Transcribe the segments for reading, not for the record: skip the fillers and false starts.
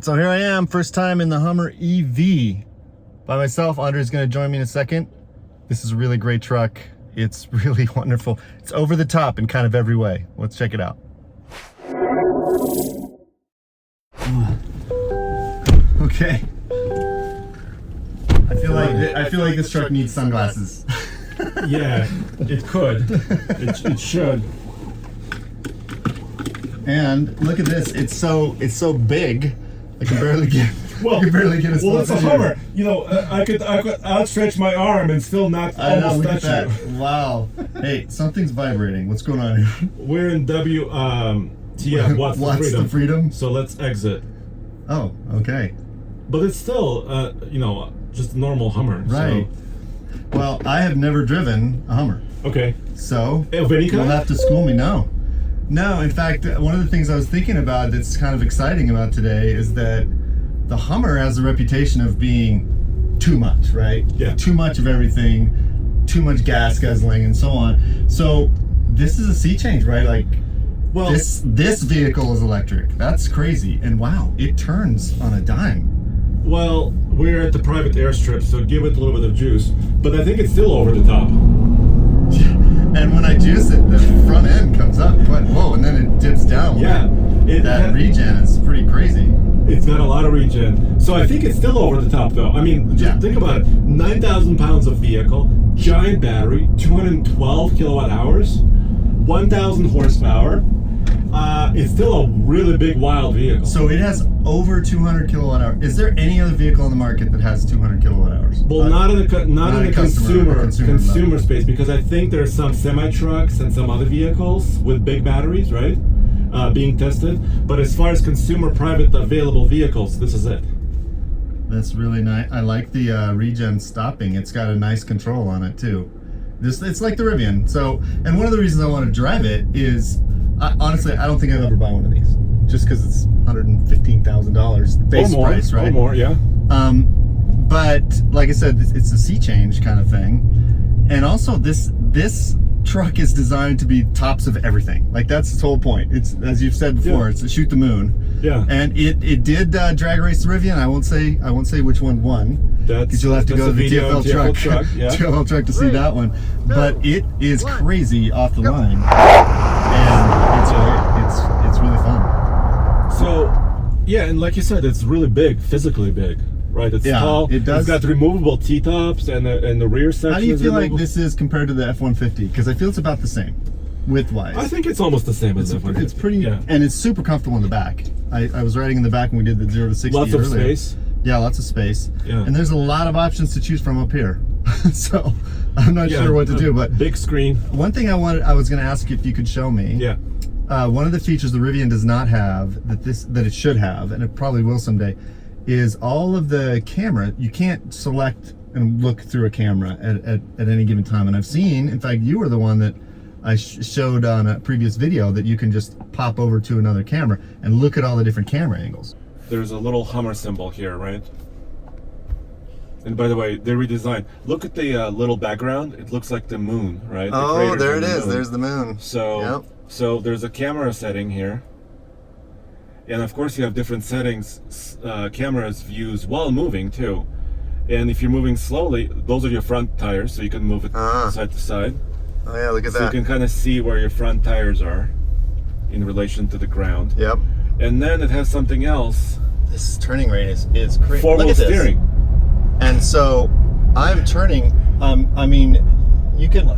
So here I am, first time in the Hummer EV by myself. Andre's gonna join me in a second. This is a really great truck. It's really wonderful. It's over the top in kind of every way. Let's check it out. Okay. I feel like this truck needs sunglasses. Yeah, it could. It should. And look at this. It's so big. I can barely get. I can barely get a spot. Well, it's a Hummer. You know, I could outstretch my arm and still not almost touch you. Wow. Hey, something's vibrating. What's going on here? We're in WTF. What's the freedom? So let's exit. Oh, okay. But it's still, you know, just a normal Hummer. Right. So. Well, I have never driven a Hummer. Okay. So you'll have to school me. No, in fact, one of the things I was thinking about that's kind of exciting about today is that the Hummer has a reputation of being too much, right? Yeah. Too much of everything, too much gas guzzling and so on. So this is a sea change, right? Like, well, this vehicle is electric. That's crazy. And wow, it turns on a dime. Well, we're at the private airstrip, so give it a little bit of juice. But I think it's still over the top. And when I juice it, the front end comes up quite whoa, and then it dips down. Yeah. That regen is pretty crazy. It's got a lot of regen. So I think it's still over the top, though. I mean, just think about it. 9,000 pounds of vehicle, giant battery, 212 kilowatt hours, 1,000 horsepower. It's still a really big, wild vehicle. So it has over 200 kilowatt hours. Is there any other vehicle on the market that has 200 kilowatt hours? Well, not in the consumer space, because I think there's some semi-trucks and some other vehicles with big batteries, right, being tested. But as far as consumer private available vehicles, this is it. That's really nice. I like the regen stopping. It's got a nice control on it too. It's like the Rivian. So, and one of the reasons I want to drive it is, honestly, I don't think I'd ever buy one of these, just because it's $115,000 base price, right? Or more, yeah. But like I said, it's a sea change kind of thing, and also this truck is designed to be tops of everything. Like, that's its whole point. It's, as you've said before, it's to shoot the moon. Yeah. And it did drag race the Rivian. I won't say which one won, because you'll have to go to the TFL truck, yeah. TFL truck to see that one. But it is crazy off the line, and it's really fun. So yeah, and like you said, it's really big, physically big. Right, it's tall. It does. It's got removable T-tops and the rear section. How do you feel like this is compared to the F-150? Because I feel it's about the same, width-wise. I think it's almost the same as the F-150. It's pretty, and it's super comfortable in the back. I was riding in the back when we did the 0 to 60 Lots earlier. of space. Yeah, lots of space. Yeah. And there's a lot of options to choose from up here. So I'm not sure what to do. But big screen. One thing I was going to ask if you could show me. Yeah. One of the features the Rivian does not have that it should have, and it probably will someday, is all of the camera. You can't select and look through a camera at any given time. And I've seen, in fact, you were the one that I showed on a previous video, that you can just pop over to another camera and look at all the different camera angles. There's a little Hummer symbol here, right? And by the way, they redesigned. Look at the little background. It looks like the moon, right? Oh, there it is. There's the moon. So, so there's a camera setting here. And of course you have different settings, cameras views while moving too. And if you're moving slowly, those are your front tires, so you can move it side to side. Oh yeah, look at that. So you can kind of see where your front tires are in relation to the ground. Yep. And then it has something else. This turning rate is crazy. Four-wheel steering. And so I'm turning, I mean, you can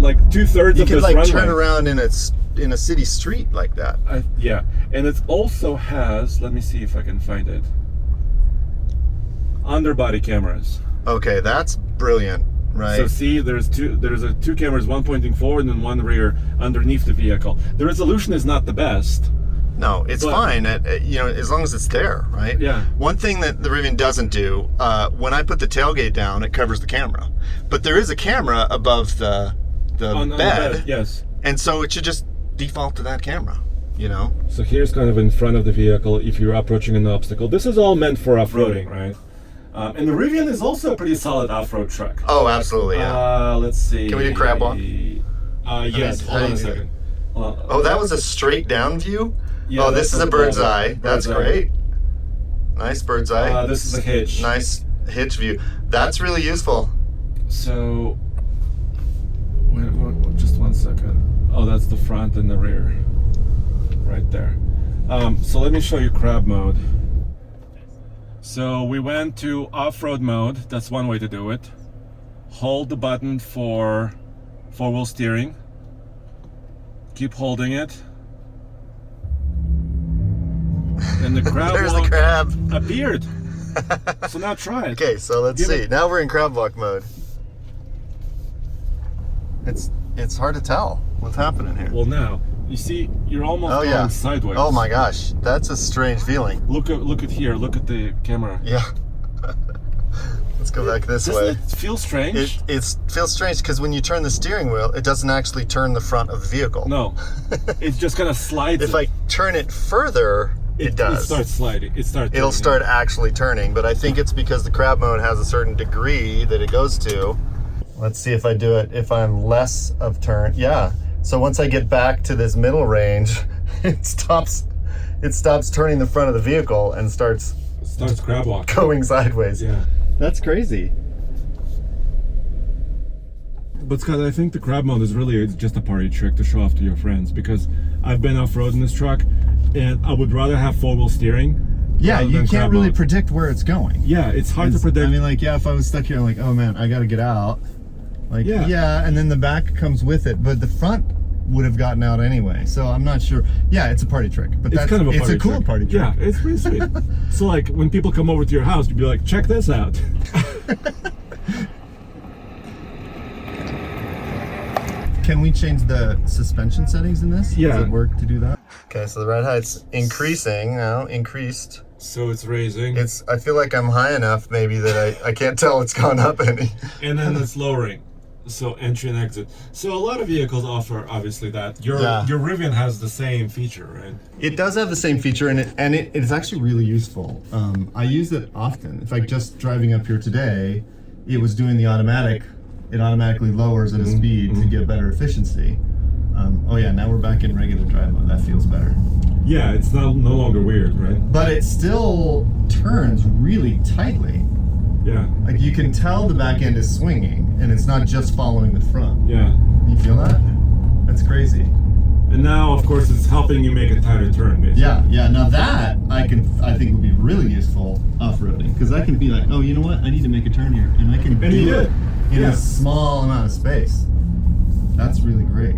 like 2/3 of this runway. You can turn around in a city street like that. Yeah, and it also has, let me see if I can find it, underbody cameras. Okay, that's brilliant, right? So see, there's two cameras, one pointing forward and one rear underneath the vehicle. The resolution is not the best. No, it's fine, you know, as long as it's there, right? Yeah. One thing that the Rivian doesn't do, when I put the tailgate down, it covers the camera. But there is a camera above the bed. Yes. And so it should just default to that camera, you know? So here's kind of in front of the vehicle if you're approaching an obstacle. This is all meant for off-roading, right? And the Rivian is also a pretty solid off-road truck. Oh, absolutely, yeah. Let's see. Can we do CrabWalk? Yes, hold on a second. Oh, that was a straight down view? Yeah, oh, this is a bird's eye. That's great. Nice bird's eye. This is a hitch. Nice hitch view. That's really useful. So, wait, just 1 second. Oh, that's the front and the rear, right there. So let me show you crab mode. So we went to off-road mode. That's one way to do it. Hold the button for four-wheel steering. Keep holding it. And the crab There's the crab. appeared. So now try it. Okay, so let's see. Now we're in CrabWalk mode. It's hard to tell what's happening here. Well, now you see you're almost going sideways. Oh my gosh, that's a strange feeling. Look at here. Look at the camera. Yeah. Let's go back this way. Doesn't it feel strange? It feels strange because when you turn the steering wheel, it doesn't actually turn the front of the vehicle. No, it just kind of slides. If I turn it further, it does. It starts sliding. It'll start actually turning, but I think it's because the crab mode has a certain degree that it goes to. Let's see if I do it if I'm less of turn. Yeah. So once I get back to this middle range, it stops turning the front of the vehicle and starts CrabWalk going sideways. Yeah. That's crazy. But Scott, I think the crab mode is really just a party trick to show off to your friends, because I've been off-road in this truck and I would rather have four-wheel steering. Yeah, you can't really predict where it's going. Yeah, it's hard to predict. I mean, like, yeah, if I was stuck here, I'm like, oh man, I gotta get out. Like, yeah, and then the back comes with it, but the front would have gotten out anyway. So I'm not sure. Yeah, it's a party trick, but it's kind of a cool party trick. Yeah, it's pretty sweet. So like when people come over to your house, you'd be like, check this out. Can we change the suspension settings in this? Yeah. Does it work to do that? Okay, so the ride height's increasing now, increased. So it's raising. I feel like I'm high enough maybe that I can't tell it's gone up any. And then it's lowering. So entry and exit. So a lot of vehicles offer obviously that. Your Rivian has the same feature, right? It does have the same feature, and it's actually really useful. I use it often. In fact, just driving up here today, it was doing the automatic. It automatically lowers at a speed to get better efficiency. Oh yeah, now we're back in regular drive mode. That feels better. Yeah, it's no longer weird, right? But it still turns really tightly. Yeah. Like you can tell the back end is swinging, and it's not just following the front. Yeah. You feel that? That's crazy. And now, of course, it's helping you make a tighter turn, basically. Yeah. Now that I think would be really useful off-roading, because I can be like, oh, you know what? I need to make a turn here, and I can do it in a small amount of space. That's really great.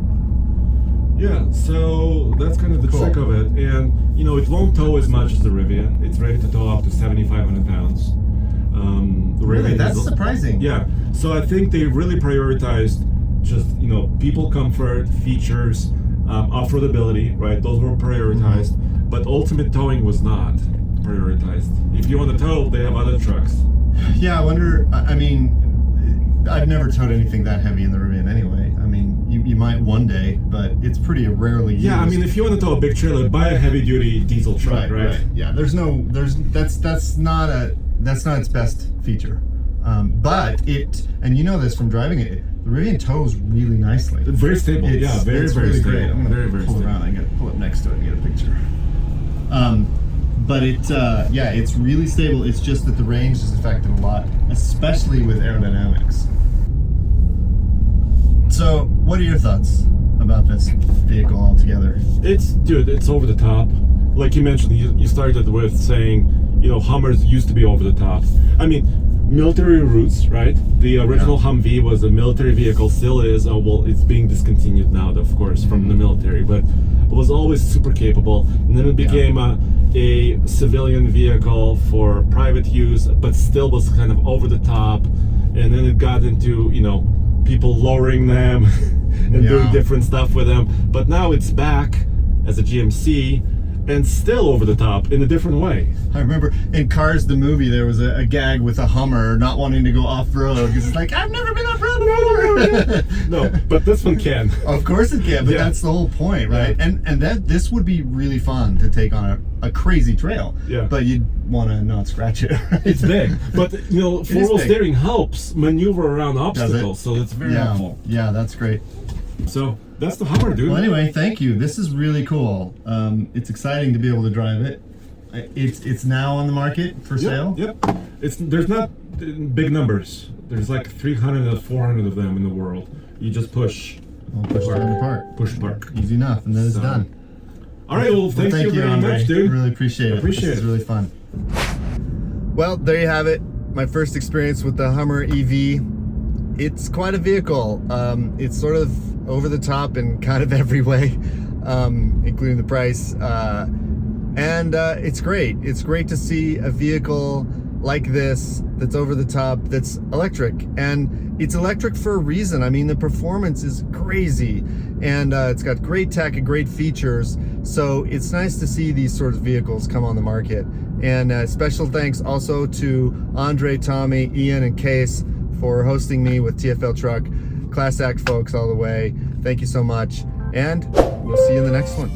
Yeah, so that's kind of the trick of it. And, you know, it won't tow as much as the Rivian. It's ready to tow up to 7,500 pounds. The Really? That's surprising. Yeah, so I think they really prioritized just, you know, people comfort, features, off-roadability, right? Those were prioritized. But ultimate towing was not prioritized. If you want to tow, they have other trucks. Yeah, I wonder, I mean, I've never towed anything that heavy in the Rivian anyway. I mean, you might one day, but it's pretty rarely used. Yeah, I mean, if you want to tow a big trailer, buy a heavy-duty diesel truck, right? Yeah, that's not its best feature. But and you know this from driving it, the Rivian tows really nicely. It's very stable. It's very really stable. Great. I'm gonna very pull stable. around. I gotta pull up next to it and get a picture. But it's really stable. It's just that the range is affected a lot, especially with aerodynamics. So, what are your thoughts about this vehicle altogether? It's over the top. Like you mentioned, you started with saying, you know, Hummers used to be over the top. I mean, military roots, right? The original Humvee was a military vehicle, still is. Well, it's being discontinued now, of course, from the military, but it was always super capable. And then it became a civilian vehicle for private use, but still was kind of over the top. And then it got into, you know, people lowering them and doing different stuff with them. But now it's back as a GMC and still over the top in a different way. I remember in Cars the movie there was a gag with a Hummer not wanting to go off-road because it's like, I've never been off-road before. No, but this one can. Of course it can, but that's the whole point, right? Yeah. And this would be really fun to take on a crazy trail. Yeah. But you'd want to not scratch it, right? It's big. But, you know, four-wheel steering helps maneuver around obstacles, so it's very helpful. Yeah, that's great. So that's the Hummer, dude. Well, anyway, thank you. This is really cool. It's exciting to be able to drive it. It's now on the market for sale. Yep. There's not big numbers. There's like 300 to 400 of them in the world. You just push. I'll push them apart. Push apart. Easy enough, and then it's done. All right. Well, thank you very Andre. much, dude. Really appreciate it. Appreciate This it. is really fun. Well, there you have it. My first experience with the Hummer EV. It's quite a vehicle. It's sort of over the top in kind of every way, including the price. And it's great. It's great to see a vehicle like this that's over the top, that's electric. And it's electric for a reason. I mean, the performance is crazy. And it's got great tech and great features. So it's nice to see these sorts of vehicles come on the market. And special thanks also to Andre, Tommy, Ian, and Case for hosting me with TFL Truck. Class act folks all the way. Thank you so much. And we'll see you in the next one.